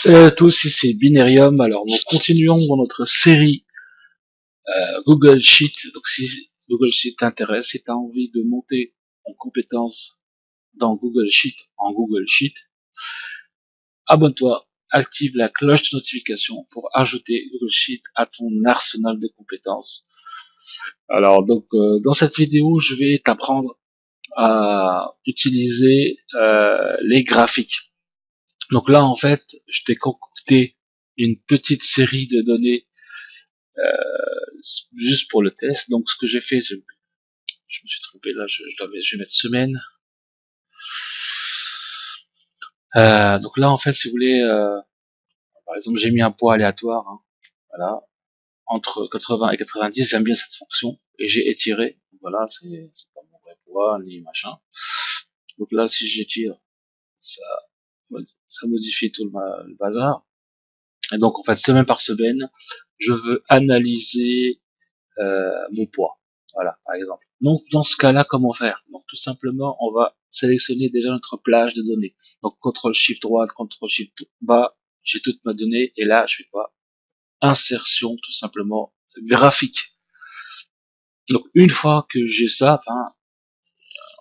Salut à tous, ici Binarium. Alors nous continuons dans notre série Google Sheet. Donc si Google Sheet t'intéresse, si tu as envie de monter en compétence dans Google Sheet, en Google Sheet, abonne-toi, active la cloche de notification pour ajouter Google Sheet à ton arsenal de compétences. Alors donc dans cette vidéo, je vais t'apprendre à utiliser les graphiques. Donc là en fait, je t'ai concocté une petite série de données juste pour le test. Donc ce que j'ai fait, je me suis trompé là, je vais mettre semaine. Donc là en fait, si vous voulez, par exemple, j'ai mis un poids aléatoire, hein, voilà, entre 80 et 90, j'aime bien cette fonction et j'ai étiré. Voilà, c'est pas mon vrai poids ni machin. Donc là, si j'étire, ça, ça modifie tout le bazar. Et donc en fait, semaine par semaine, je veux analyser mon poids. Voilà, par exemple. Donc, dans ce cas-là, comment faire? Donc, tout simplement, on va sélectionner déjà notre plage de données. Donc, CTRL-SHIFT droite, CTRL-SHIFT bas, j'ai toutes mes données, et là, je fais quoi? Insertion, tout simplement, graphique. Donc, une fois que j'ai ça, enfin,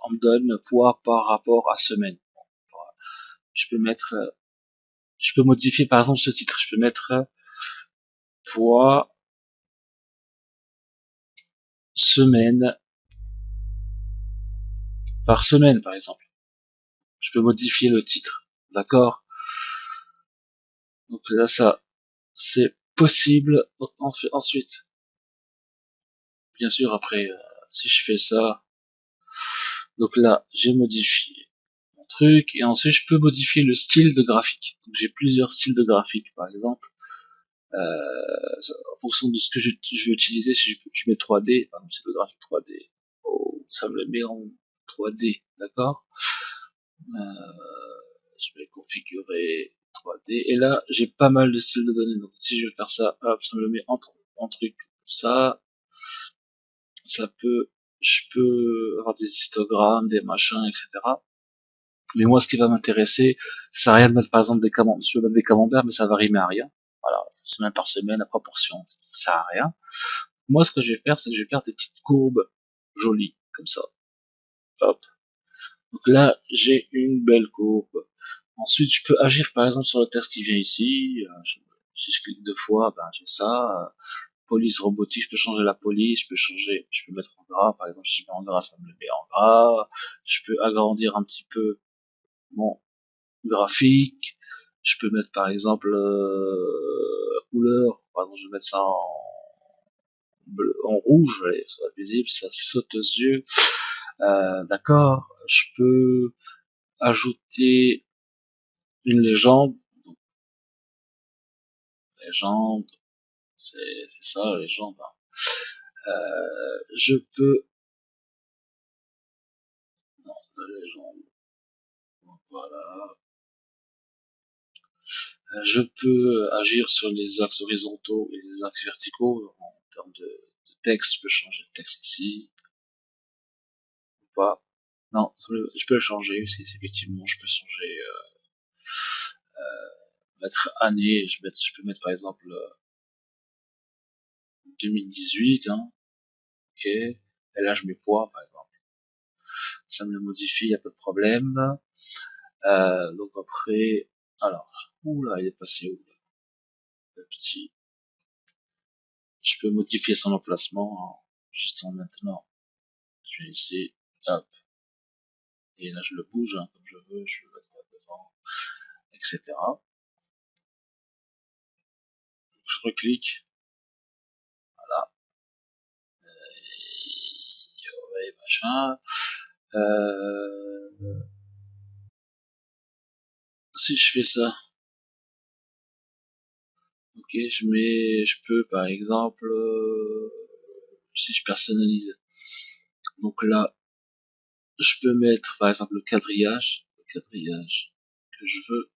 on me donne poids par rapport à semaine. Je peux mettre, je peux modifier, par exemple, ce titre. Je peux mettre poids semaine par semaine, par exemple. Je peux modifier le titre. D'accord? Donc là, ça, c'est possible. Ensuite, bien sûr, après, si je fais ça, donc là, j'ai modifié mon truc, et ensuite, je peux modifier le style de graphique. Donc j'ai plusieurs styles de graphique, par exemple, en fonction de ce que je vais utiliser. Si je mets 3D, par exemple, c'est le graphique 3D, oh, ça me le met en 3D, d'accord. Je vais configurer 3D, et là, j'ai pas mal de styles de données. Donc si je vais faire ça, hop, ça me le met en truc. Ça peut, je peux avoir des histogrammes, des machins, etc. Mais moi, ce qui va m'intéresser, ça sert à rien de mettre, par exemple, des camemberts. Je peux mettre des camemberts, mais ça va rimer à rien. Voilà, semaine par semaine, à proportion, ça sert à rien. Moi, ce que je vais faire, c'est que je vais faire des petites courbes jolies, comme ça. Hop. Donc là, j'ai une belle courbe. Ensuite, je peux agir, par exemple, sur le texte qui vient ici. Si je clique deux fois, ben, j'ai ça. Police robotique, je peux changer la police, je peux mettre en gras, par exemple, si je mets en gras, ça me le met en gras. Je peux agrandir un petit peu mon graphique. Je peux mettre, par exemple, couleur. Par exemple, je vais mettre ça en rouge, allez, ça va être visible, ça saute aux yeux. D'accord. Je peux ajouter une légende. Légende, c'est ça, la légende. Hein. Je peux, non, la légende. Voilà. Je peux agir sur les axes horizontaux et les axes verticaux en termes de texte. Je peux changer le texte ici ou pas. Non, je peux le changer aussi. Effectivement, je peux changer, mettre année. Je peux mettre par exemple 2018. Hein, ok. Et là, je mets poids par exemple. Ça me le modifie, y a pas de problème. Donc après, alors, oula, il est passé où le petit. Je peux modifier son emplacement hein, juste en maintenant. Je vais ici, hop. Et là, je le bouge hein, comme je veux, je le mettre devant, etc. Je reclique, voilà, et machin. Si je fais ça, ok, je peux par exemple, si je personnalise, donc là, je peux mettre par exemple le quadrillage que je veux.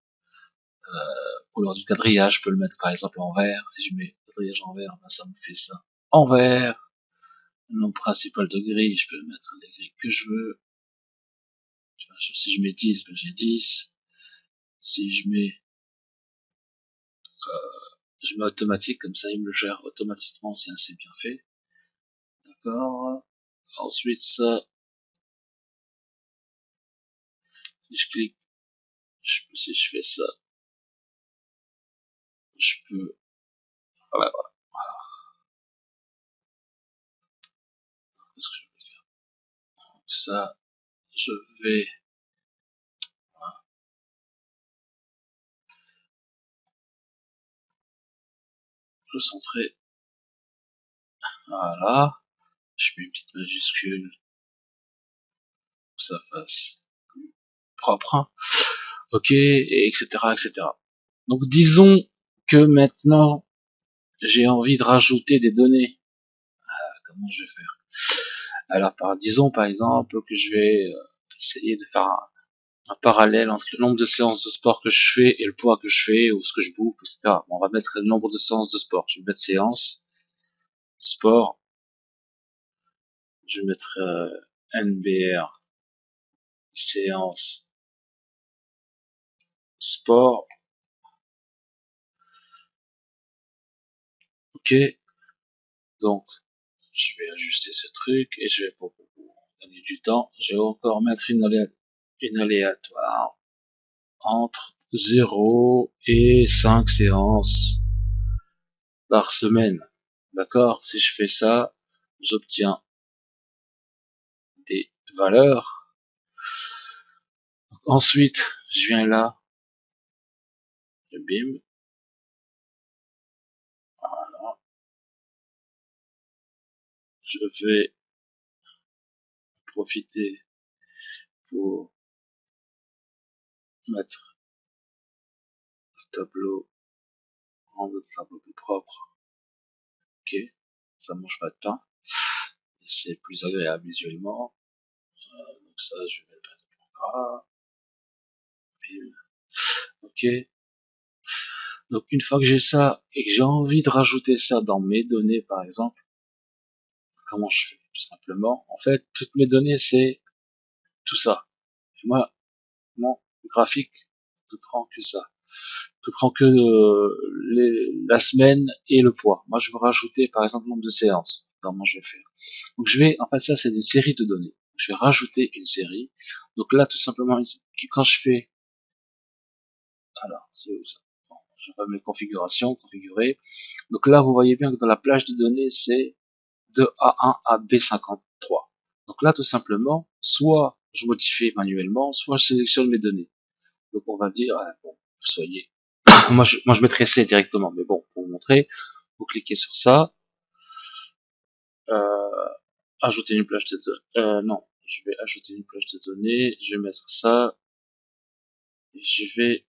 Couleur du quadrillage, je peux le mettre par exemple en vert. Si je mets quadrillage en vert, ben, ça me fait ça en vert. Le nom principal de grille, je peux mettre les grilles que je veux. Si je mets 10, ben j'ai 10. Si je mets je mets automatique, comme ça il me le gère automatiquement si c'est bien fait. D'accord. Ensuite ça, si je clique, si je fais ça, je peux, voilà, voilà. Ce que je vais faire. Donc ça, je vais, voilà, le centrer, voilà. Je mets une petite majuscule pour que ça fasse propre, hein. Ok, et etc., etc. Donc disons que maintenant j'ai envie de rajouter des données. Comment je vais faire? Alors disons par exemple que je vais essayer de faire un parallèle entre le nombre de séances de sport que je fais et le poids que je fais ou ce que je bouffe, etc. Bon, on va mettre le nombre de séances de sport. Je vais mettre séances, sport, je vais mettre NBR, séance, sport, ok. Donc je vais ajuster ce truc et je vais pour gagner du temps, je vais encore mettre une aléatoire entre 0 et 5 séances par semaine. D'accord? Si je fais ça, j'obtiens des valeurs. Ensuite, je viens là, et bim, voilà, je vais profiter pour mettre le tableau, rendre le tableau plus propre. Ok, ça mange pas de pain, c'est plus agréable visuellement. Donc ça, je vais le mettre là, bim, ok. Donc une fois que j'ai ça et que j'ai envie de rajouter ça dans mes données, par exemple, comment je fais? Tout simplement, en fait, toutes mes données, c'est tout ça. Et moi, mon graphique ne prend que ça. Ne prend que la semaine et le poids. Moi, je veux rajouter, par exemple, le nombre de séances. Comment je vais faire? Donc, je vais, en fait, ça, c'est une série de données. Je vais rajouter une série. Donc là, tout simplement, quand je fais, alors, c'est où ça? Bon, je vais mes configurations, configurer. Donc là, vous voyez bien que dans la plage de données, c'est de A1 à B53. Donc là, tout simplement, soit je modifie manuellement, soit je sélectionne mes données. Donc on va dire, bon, vous soyez, moi je mettrais C directement, mais bon, pour vous montrer, vous cliquez sur ça, euh, ajouter une plage de données, non, je vais ajouter une plage de données, je vais mettre ça, et je vais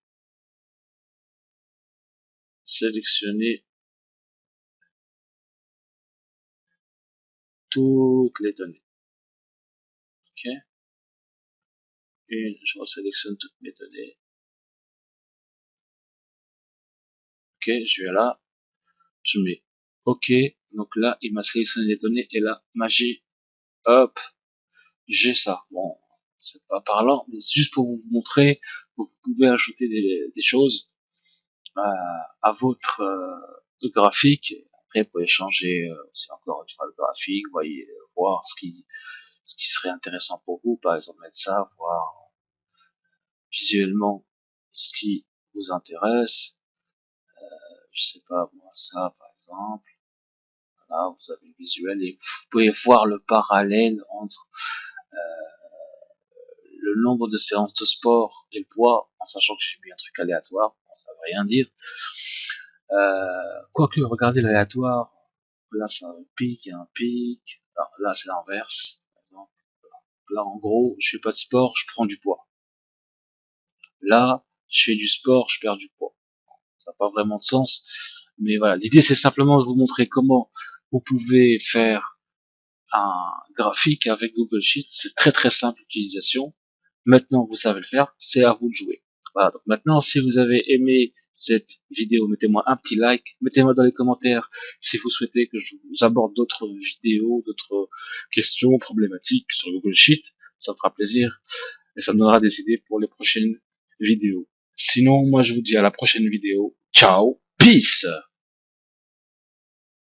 sélectionner toutes les données, ok, et je resélectionne toutes mes données, ok, je vais là, je mets OK, donc là, il m'a sélectionné les données, et là, magie, hop, j'ai ça. Bon, c'est pas parlant, mais c'est juste pour vous montrer que vous pouvez ajouter des choses à votre graphique. Après, vous pouvez changer aussi encore une fois le graphique, vous voyez, voir ce qui serait intéressant pour vous, par exemple mettre ça, voir visuellement ce qui vous intéresse. Je sais pas, moi ça par exemple. Là, vous avez le visuel et vous pouvez voir le parallèle entre le nombre de séances de sport et le poids, en sachant que j'ai mis un truc aléatoire, bon, ça veut rien dire. Quoique, regardez l'aléatoire, là c'est un pic, il y a un pic, là c'est l'inverse. Là en gros, je fais pas de sport, je prends du poids. Là, je fais du sport, je perds du poids. Ça n'a pas vraiment de sens, mais voilà, l'idée c'est simplement de vous montrer comment vous pouvez faire un graphique avec Google Sheets. C'est très très simple d'utilisation. Maintenant vous savez le faire, c'est à vous de jouer. Voilà, donc maintenant si vous avez aimé cette vidéo, mettez-moi un petit like, mettez-moi dans les commentaires si vous souhaitez que je vous aborde d'autres vidéos, d'autres questions, problématiques sur Google Sheets, ça me fera plaisir et ça me donnera des idées pour les prochaines vidéos. Sinon, moi je vous dis à la prochaine vidéo. Ciao! Peace.